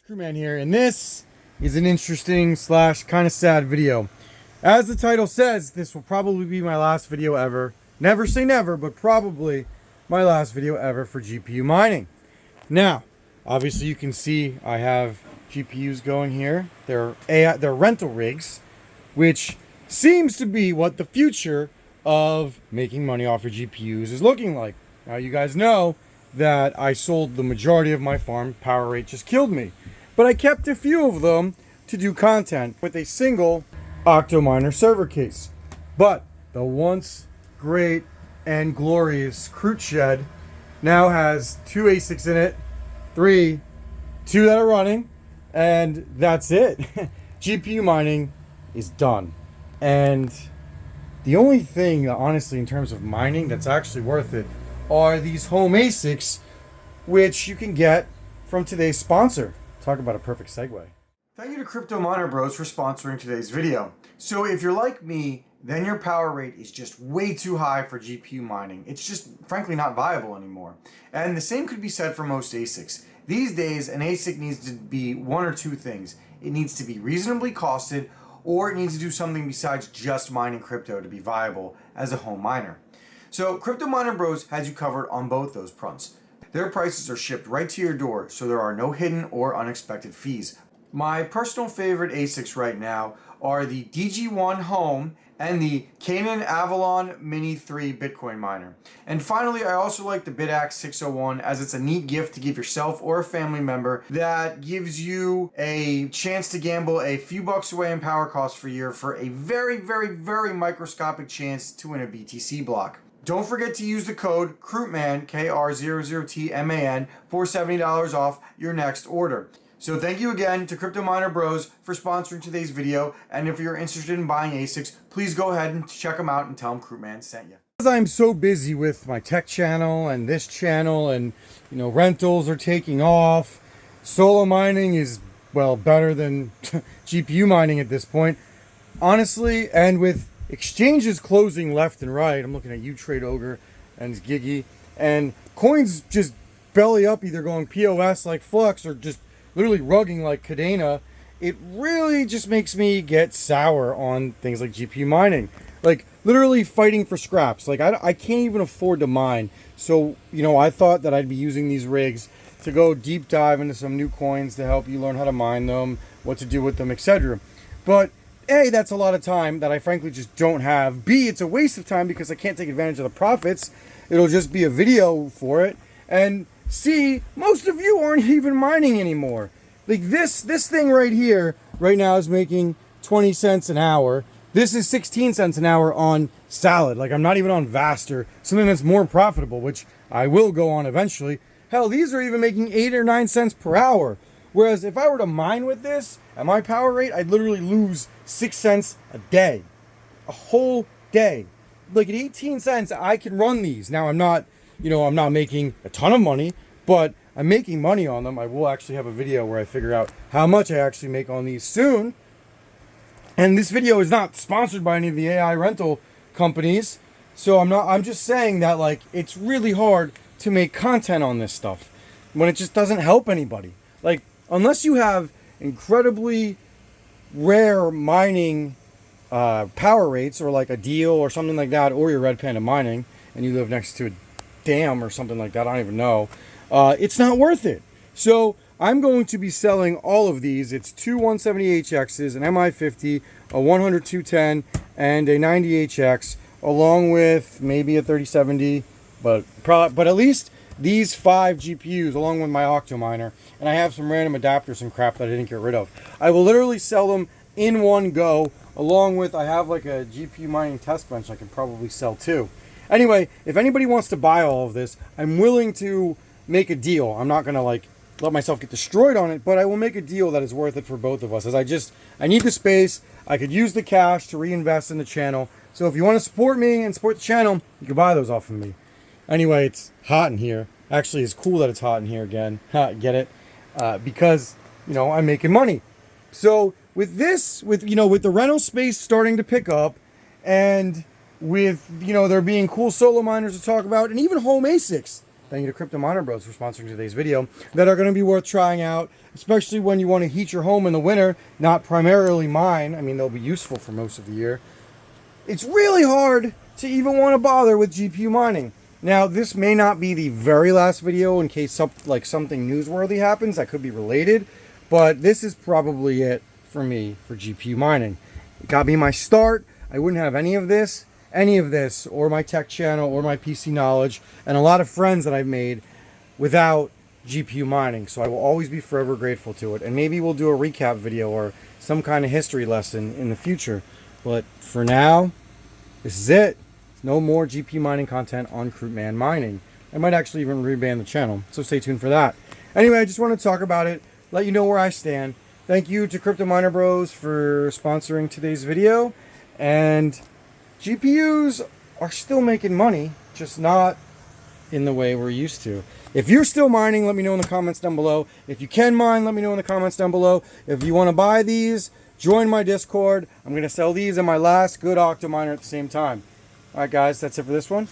Crewman here, and this is an interesting slash kind of sad video. As the title says, this will probably be my last video ever. Never say never, but probably my last video ever for GPU mining. Now, obviously you can see I have GPUs going here. They're rental rigs, which seems to be what the future of making money off of GPUs is looking like. Now you guys know that I sold the majority of my farm. Power rate just killed me. But I kept a few of them to do content with a single Octominer server case. But the once great and glorious Crute Shed now has 2 ASICs in it, 2 that are running, and that's it. GPU mining is done. And the only thing, honestly, in terms of mining that's actually worth it are these home ASICs, which you can get from today's sponsor. Talk about a perfect segue. Thank you to Crypto Miner Bros for sponsoring today's video. So if you're like me, then your power rate is just way too high for GPU mining. It's just frankly not viable anymore. And the same could be said for most ASICs. These days, an ASIC needs to be one or two things. It needs to be reasonably costed, or it needs to do something besides just mining crypto to be viable as a home miner. So Crypto Miner Bros has you covered on both those fronts. Their prices are shipped right to your door, so there are no hidden or unexpected fees. My personal favorite ASICs right now are the DG1 Home and the Canaan Avalon Mini 3 Bitcoin miner. And finally, I also like the BitAxe 601 as it's a neat gift to give yourself or a family member that gives you a chance to gamble a few bucks away in power costs per year for a very, very, very microscopic chance to win a BTC block. Don't forget to use the code KRUTMAN, K-R-0-0-T-M-A-N, for $70 off your next order. So thank you again to Crypto Miner Bros for sponsoring today's video, and if you're interested in buying ASICs, please go ahead and check them out and tell them KRUTMAN sent you. Because I'm so busy with my tech channel and this channel, and rentals are taking off, solo mining is, well, better than GPU mining at this point, honestly, and with exchanges closing left and right. I'm looking at U-Trade Ogre and Gigi, and coins just belly up, either going POS like Flux or just literally rugging like Cadena. It really just makes me get sour on things like GPU mining, like literally fighting for scraps. Like I can't even afford to mine. So I thought that I'd be using these rigs to go deep dive into some new coins to help you learn how to mine them, what to do with them, etc. But A, that's a lot of time that I frankly just don't have. B, it's a waste of time because I can't take advantage of the profits. It'll just be a video for it. And C, most of you aren't even mining anymore. Like this thing right here, right now is making 20 cents an hour. This is 16 cents an hour on Salad. Like I'm not even on Vast or something that's more profitable, which I will go on eventually. Hell, these are even making 8 or 9 cents per hour. Whereas if I were to mine with this at my power rate, I'd literally lose 6 cents a day. A whole day. Like at 18 cents, I can run these. Now I'm not making a ton of money, but I'm making money on them. I will actually have a video where I figure out how much I actually make on these soon. And this video is not sponsored by any of the AI rental companies. So I'm just saying that like it's really hard to make content on this stuff when it just doesn't help anybody. Like unless you have incredibly rare mining power rates or like a deal or something like that, or you're Red Panda Mining and you live next to a dam or something like that, I don't even know, it's not worth it. So I'm going to be selling all of these. It's 2 170HXs, an MI50, a 100 210, and a 90HX, along with maybe a 3070, but at least these 5 GPUs along with my Octominer, and I have some random adapters and crap that I didn't get rid of. I will literally sell them in one go, along with I have like a GPU mining test bench I could probably sell too. Anyway, if anybody wants to buy all of this, I'm willing to make a deal. I'm not gonna like let myself get destroyed on it, but I will make a deal that is worth it for both of us, as I need the space. I could use the cash to reinvest in the channel. So if you want to support me and support the channel, you can buy those off of me. Anyway, it's hot in here. Actually, it's cool that it's hot in here again. Get it? Because I'm making money. So with this, with the rental space starting to pick up, and with there being cool solo miners to talk about, and even home ASICs thank you to Crypto Miner Bros for sponsoring today's video, that are going to be worth trying out, especially when you want to heat your home in the winter, not primarily mine. I mean, they'll be useful for most of the year. It's really hard to even want to bother with GPU mining. Now, this may not be the very last video in case something newsworthy happens that could be related, but this is probably it for me for GPU mining. It got me my start. I wouldn't have any of this, or my tech channel, or my PC knowledge, and a lot of friends that I've made without GPU mining. So I will always be forever grateful to it. And maybe we'll do a recap video or some kind of history lesson in the future. But for now, this is it. No more GPU mining content on Cryptman Mining. I might actually even rebrand the channel, so stay tuned for that. Anyway, I just want to talk about it, let you know where I stand. Thank you to Crypto Miner Bros for sponsoring today's video. And GPUs are still making money, just not in the way we're used to. If you're still mining, let me know in the comments down below. If you can mine, let me know in the comments down below. If you want to buy these, join my Discord. I'm going to sell these and my last good Octo miner at the same time. Alright guys, that's it for this one.